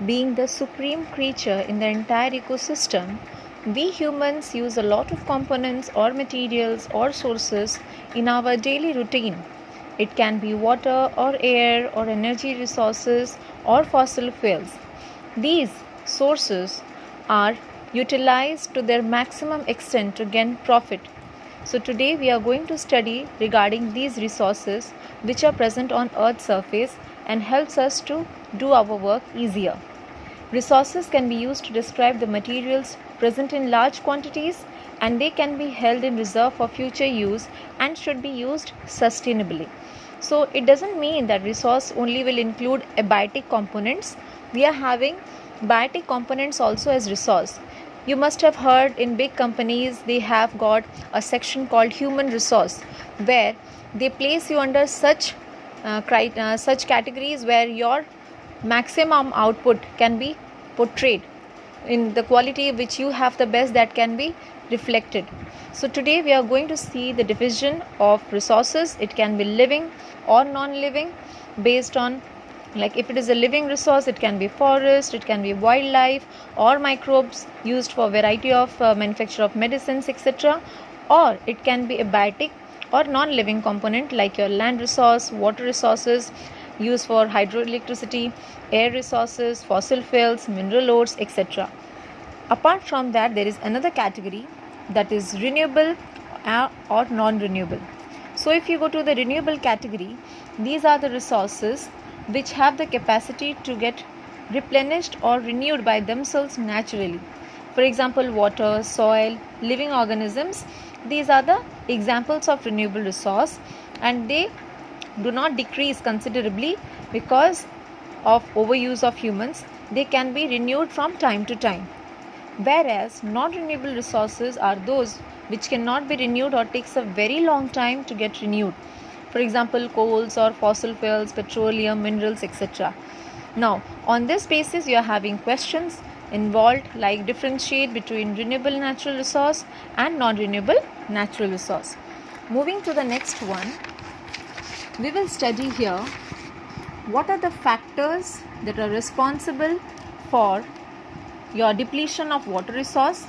Being the supreme creature in the entire ecosystem, we humans use a lot of components or materials or sources in our daily routine. It can be water or air or energy resources or fossil fuels. These sources are utilized to their maximum extent to gain profit. So today we are going to study regarding these resources which are present on Earth's surface and helps us to do our work easier. Resources can be used to describe the materials present in large quantities, and they can be held in reserve for future use and should be used sustainably. So it doesn't mean that resource only will include abiotic components. We are having biotic components also as resource. You must have heard in big companies they have got a section called human resource, where they place you under such categories where your maximum output can be portrayed in the quality which you have the best, that can be reflected. So today we are going to see the division of resources. It can be living or non-living based on, like if it is a living resource, it can be forest, it can be wildlife or microbes used for variety of manufacture of medicines, etc. Or it can be abiotic or non-living component like your land resource, water resources used for hydroelectricity, air resources, fossil fuels, mineral ores, etc. Apart from that, there is another category that is renewable or non-renewable. So if you go to the renewable category, these are the resources which have the capacity to get replenished or renewed by themselves naturally. For example, water, soil, living organisms, these are the examples of renewable resource, and they do not decrease considerably because of overuse of humans. They can be renewed from time to time. Whereas non-renewable resources are those which cannot be renewed or takes a very long time to get renewed. For example, coals or fossil fuels, petroleum, minerals, etc. Now, on this basis, you are having questions involved like differentiate between renewable natural resource and non-renewable natural resource. Moving to the next one, we will study here what are the factors that are responsible for your depletion of water resource,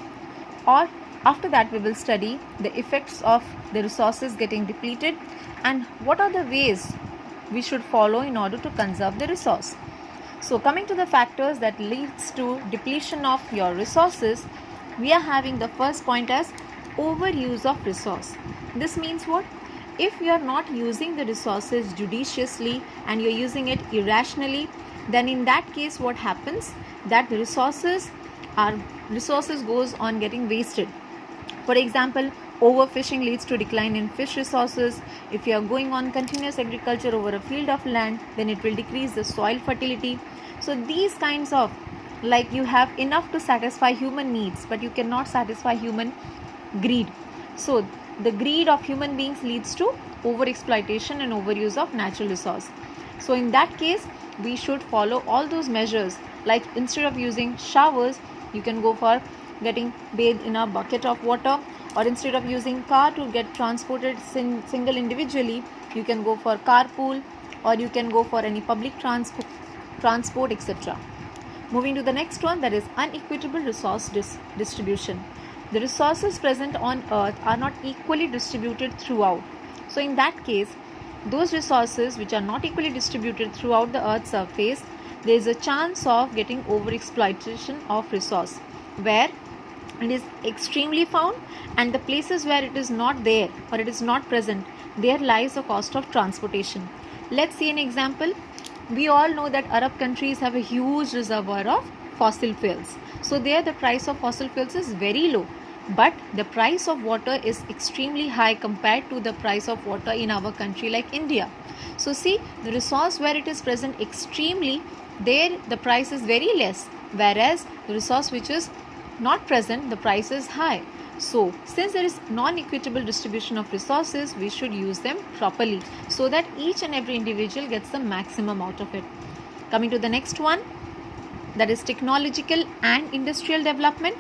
or after that we will study the effects of the resources getting depleted and what are the ways we should follow in order to conserve the resource. So coming to the factors that leads to depletion of your resources, we are having the first point as overuse of resource. This means what? If you are not using the resources judiciously and you are using it irrationally, then in that case what happens? That the resources goes on getting wasted. For example, overfishing leads to decline in fish resources. If you are going on continuous agriculture over a field of land, then it will decrease the soil fertility. So these kinds of, like you have enough to satisfy human needs, but you cannot satisfy human greed. So the greed of human beings leads to overexploitation and overuse of natural resource. So in that case, we should follow all those measures, like instead of using showers, you can go for getting bathed in a bucket of water, or instead of using car to get transported single individually, you can go for carpool, or you can go for any public transport, etc. Moving to the next one, that is unequitable resource distribution. The resources present on earth are not equally distributed throughout. So in that case, those resources which are not equally distributed throughout the earth's surface, there is a chance of getting overexploitation of resource, where it is extremely found, and the places where it is not there or it is not present, there lies the cost of transportation. Let's see an example. We all know that Arab countries have a huge reservoir of fossil fuels. So there the price of fossil fuels is very low, but the price of water is extremely high compared to the price of water in our country like India. So see, the resource where it is present extremely, there the price is very less, whereas the resource which is not present, the price is high. So since there is non-equitable distribution of resources, we should use them properly so that each and every individual gets the maximum out of it. Coming to the next one, that is technological and industrial development.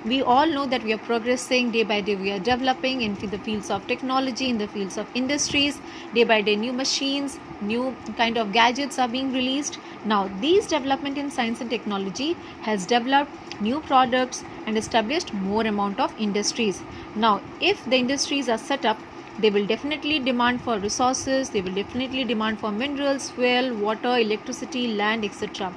We all know that we are progressing day by day. We are developing in the fields of technology, in the fields of industries. Day by day, new machines, new kind of gadgets are being released. Now these development in science and technology has developed new products and established more amount of industries. Now if the industries are set up, they will definitely demand for resources, they will definitely demand for minerals, fuel, water, electricity, land, etc.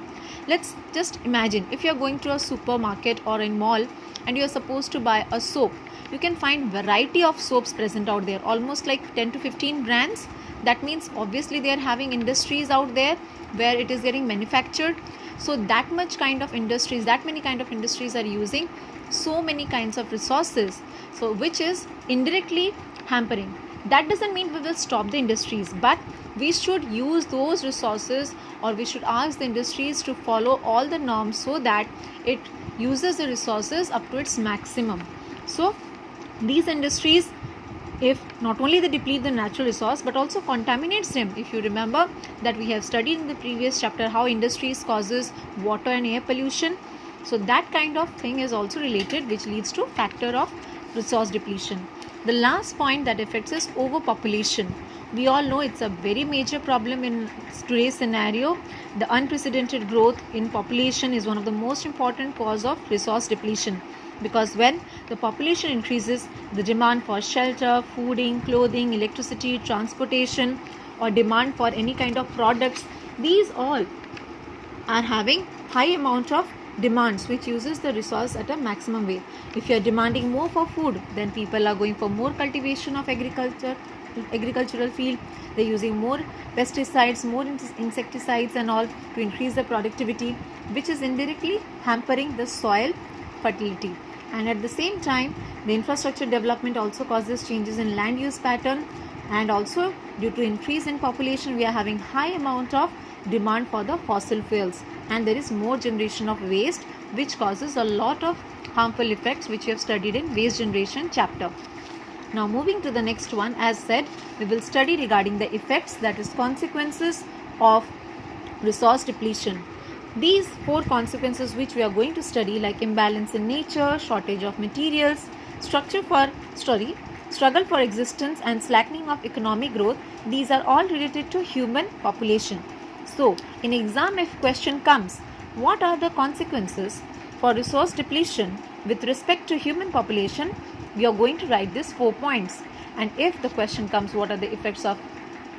Let's just imagine if you are going to a supermarket or a mall and you are supposed to buy a soap. You can find variety of soaps present out there, almost like 10 to 15 brands. That means obviously they are having industries out there where it is getting manufactured. So that much kind of industries, that many kind of industries are using so many kinds of resources, so which is indirectly hampering. That doesn't mean we will stop the industries, but we should use those resources, or we should ask the industries to follow all the norms so that it uses the resources up to its maximum. So these industries, if not only they deplete the natural resource but also contaminates them. If you remember that we have studied in the previous chapter how industries causes water and air pollution, so that kind of thing is also related, which leads to factor of resource depletion. The last point that affects is overpopulation. We all know it's a very major problem in today's scenario. The unprecedented growth in population is one of the most important cause of resource depletion, because when the population increases, the demand for shelter, fooding, clothing, electricity, transportation, or demand for any kind of products, these all are having high amount of demands which uses the resource at a maximum way. If you are demanding more for food, then people are going for more cultivation of agricultural field. They're using more pesticides, more insecticides and all to increase the productivity, which is indirectly hampering the soil fertility. And at the same time, the infrastructure development also causes changes in land use pattern, and also due to increase in population, we are having high amount of demand for the fossil fuels, and there is more generation of waste, which causes a lot of harmful effects, which we have studied in waste generation chapter. Now moving to the next one, as said, we will study regarding the effects, that is consequences of resource depletion. These 4 consequences which we are going to study, like imbalance in nature, shortage of materials, struggle for existence and slackening of economic growth, these are all related to human population. So in exam, if question comes, what are the consequences for resource depletion with respect to human population, we are going to write these 4 points. And if the question comes, what are the effects of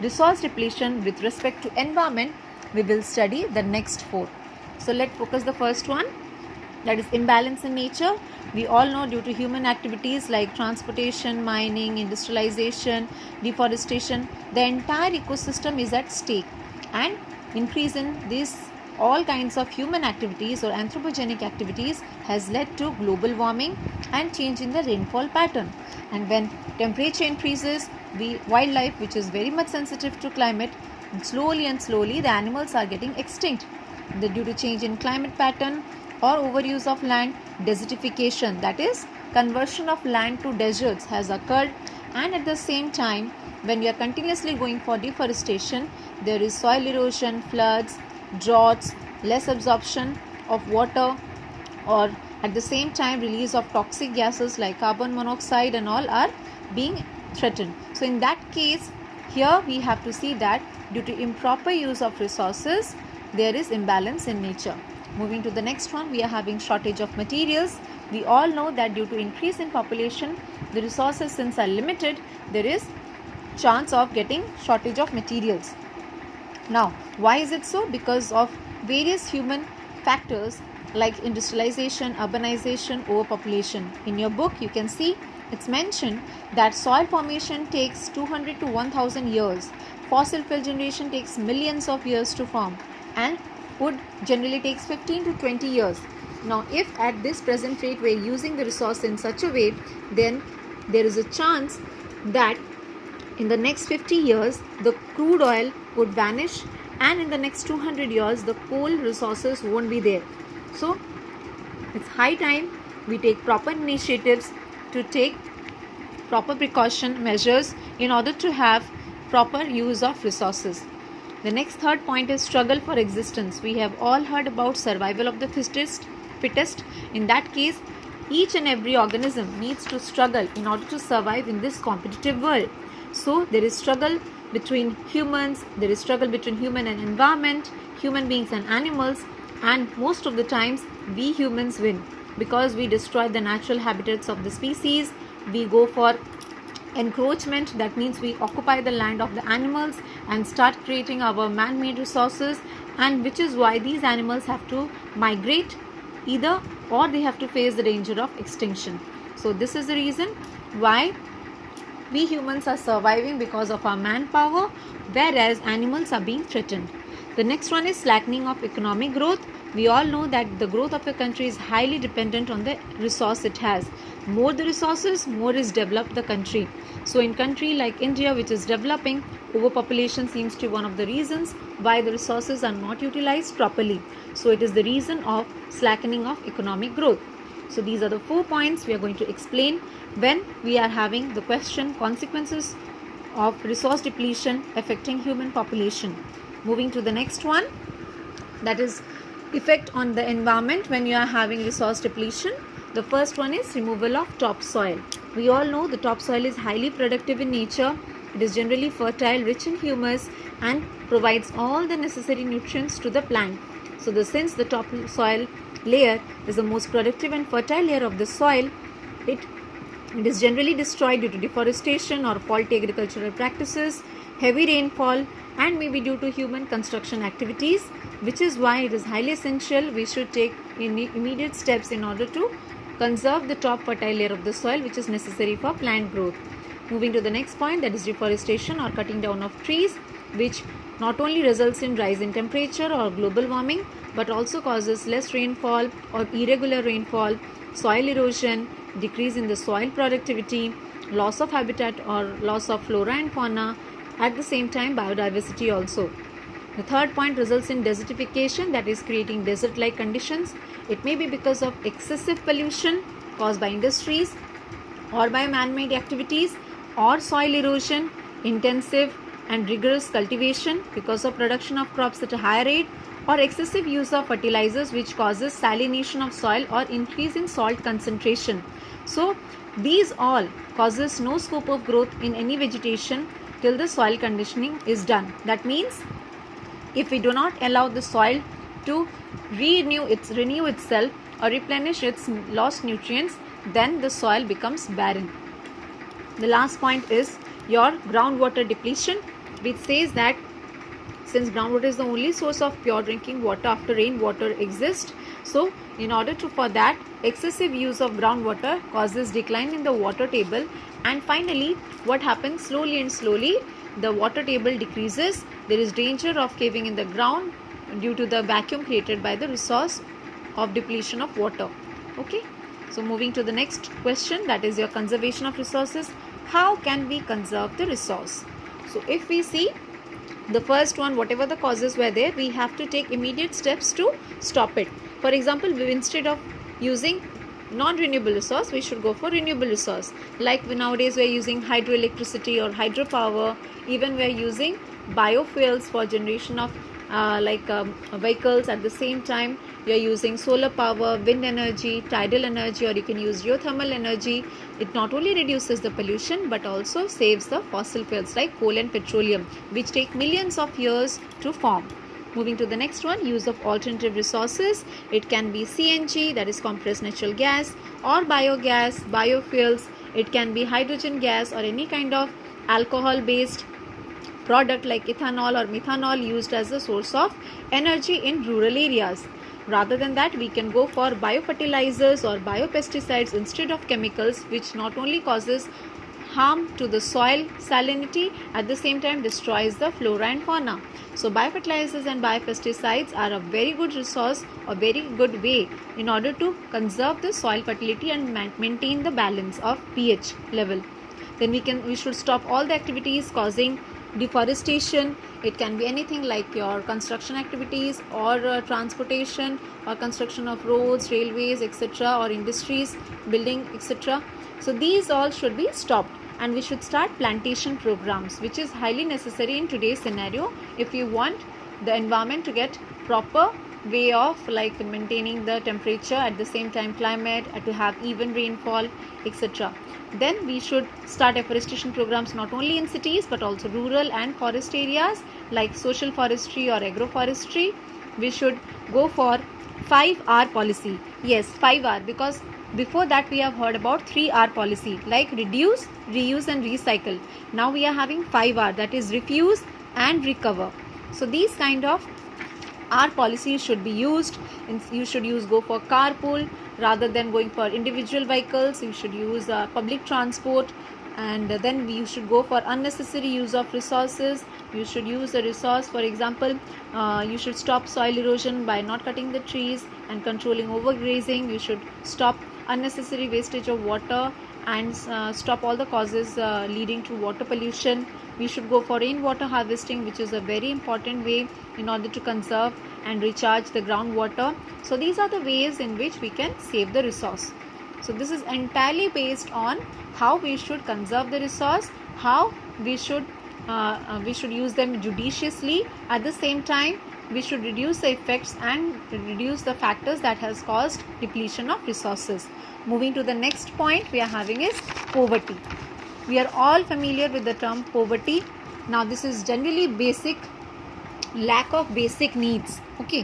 resource depletion with respect to environment, we will study the next 4. So let's focus the first one, that is imbalance in nature. We all know due to human activities like transportation, mining, industrialization, deforestation, the entire ecosystem is at stake, and increase in these all kinds of human activities or anthropogenic activities has led to global warming and change in the rainfall pattern. And when temperature increases, wildlife, which is very much sensitive to climate, slowly the animals are getting extinct. Due to change in climate pattern or overuse of land, desertification, that is conversion of land to deserts, has occurred. And at the same time, when we are continuously going for deforestation, there is soil erosion, floods, droughts, less absorption of water, or at the same time release of toxic gases like carbon monoxide and all are being threatened. So in that case, here we have to see that due to improper use of resources, there is imbalance in nature. Moving to the next one, we are having shortage of materials. We all know that due to increase in population, the resources since are limited, there is chance of getting shortage of materials. Now, why is it so? Because of various human factors like industrialization, urbanization, overpopulation. In your book, you can see it's mentioned that soil formation takes 200 to 1000 years. Fossil fuel generation takes millions of years to form, and wood generally takes 15 to 20 years. Now, if at this present rate we are using the resource in such a way, then there is a chance that in the next 50 years the crude oil would vanish, and in the next 200 years the coal resources won't be there. So it's high time we take proper initiatives to take proper precaution measures in order to have proper use of resources. The next third point is struggle for existence. We have all heard about survival of the fittest. In that case, each and every organism needs to struggle in order to survive in this competitive world. So there is struggle between humans, there is struggle between human and environment, human beings and animals, and most of the times we humans win because we destroy the natural habitats of the species. We go for encroachment, that means we occupy the land of the animals and start creating our man-made resources, and which is why these animals have to migrate either, or they have to face the danger of extinction. So this is the reason why we humans are surviving because of our manpower, whereas animals are being threatened. The next one is slackening of economic growth. We all know that the growth of a country is highly dependent on the resource it has. More the resources, more is developed the country. So in country like India, which is developing, overpopulation seems to be one of the reasons why the resources are not utilized properly. So it is the reason of slackening of economic growth. So these are the 4 points we are going to explain when we are having the question consequences of resource depletion affecting human population. Moving to the next one, that is effect on the environment when you are having resource depletion. The first one is removal of topsoil. We all know the topsoil is highly productive in nature. It is generally fertile, rich in humus, and provides all the necessary nutrients to the plant. So since the topsoil layer is the most productive and fertile layer of the soil, it is generally destroyed due to deforestation or faulty agricultural practices, heavy rainfall, and maybe due to human construction activities, which is why it is highly essential we should take immediate steps in order to conserve the top fertile layer of the soil, which is necessary for plant growth. Moving to the next point, that is deforestation or cutting down of trees, which not only results in rise in temperature or global warming, but also causes less rainfall or irregular rainfall, soil erosion, decrease in the soil productivity, loss of habitat or loss of flora and fauna, at the same time biodiversity also. The third point results in desertification, that is creating desert-like conditions. It may be because of excessive pollution caused by industries or by man-made activities, or soil erosion, intensive and rigorous cultivation because of production of crops at a higher rate, or excessive use of fertilizers which causes salination of soil or increase in salt concentration. So these all causes no scope of growth in any vegetation till the soil conditioning is done. That means if we do not allow the soil to renew itself or replenish its lost nutrients, then the soil becomes barren. The last point is your groundwater depletion, which says that since groundwater is the only source of pure drinking water after rainwater exists, so in order to for that, excessive use of groundwater causes decline in the water table, and finally what happens, slowly the water table decreases. There is danger of caving in the ground due to the vacuum created by the resource of depletion of water. Okay, so moving to the next question, that is your conservation of resources. How can we conserve the resource? So if we see the first one, whatever the causes were there, we have to take immediate steps to stop it. For example, instead of using non-renewable resource, we should go for renewable resource. Like nowadays we are using hydroelectricity or hydropower, even we are using biofuels for generation of vehicles. At the same time you are using solar power, wind energy, tidal energy, or you can use geothermal energy. It not only reduces the pollution but also saves the fossil fuels like coal and petroleum, which take millions of years to form. Moving to the next one, use of alternative resources. It can be CNG, that is compressed natural gas, or biogas, biofuels. It can be hydrogen gas or any kind of alcohol based product like ethanol or methanol used as a source of energy in rural areas. Rather than that, we can go for biofertilizers or biopesticides instead of chemicals, which not only causes harm to the soil salinity, at the same time destroys the flora and fauna. So biofertilizers and biopesticides are a very good resource, a very good way in order to conserve the soil fertility and maintain the balance of pH level. Then we should stop all the activities causing deforestation. It can be anything like your construction activities or transportation or construction of roads, railways, etc., or industries, building, etc. So these all should be stopped, and we should start plantation programs, which is highly necessary in today's scenario if you want the environment to get proper way of like maintaining the temperature, at the same time climate, to have even rainfall, etc. Then we should start afforestation programs not only in cities but also rural and forest areas like social forestry or agroforestry. We should go for 5R policy. Yes, 5R, because before that we have heard about 3R policy like reduce, reuse and recycle. Now we are having 5R, that is refuse and recover. So these kind of R policies should be used. You should go for carpool rather than going for individual vehicles. You should use public transport, and then you should go for unnecessary use of resources. You should use a resource, for example, you should stop soil erosion by not cutting the trees and controlling overgrazing. You should stop unnecessary wastage of water and stop all the causes leading to water pollution. We should go for rainwater harvesting, which is a very important way in order to conserve and recharge the groundwater. So these are the ways in which we can save the resource. So this is entirely based on how we should conserve the resource, how we should use them judiciously. At the same time, we should reduce the effects and reduce the factors that has caused depletion of resources. Moving to the next point we are having is poverty. We are all familiar with the term poverty. Now this is generally lack of basic needs. Okay,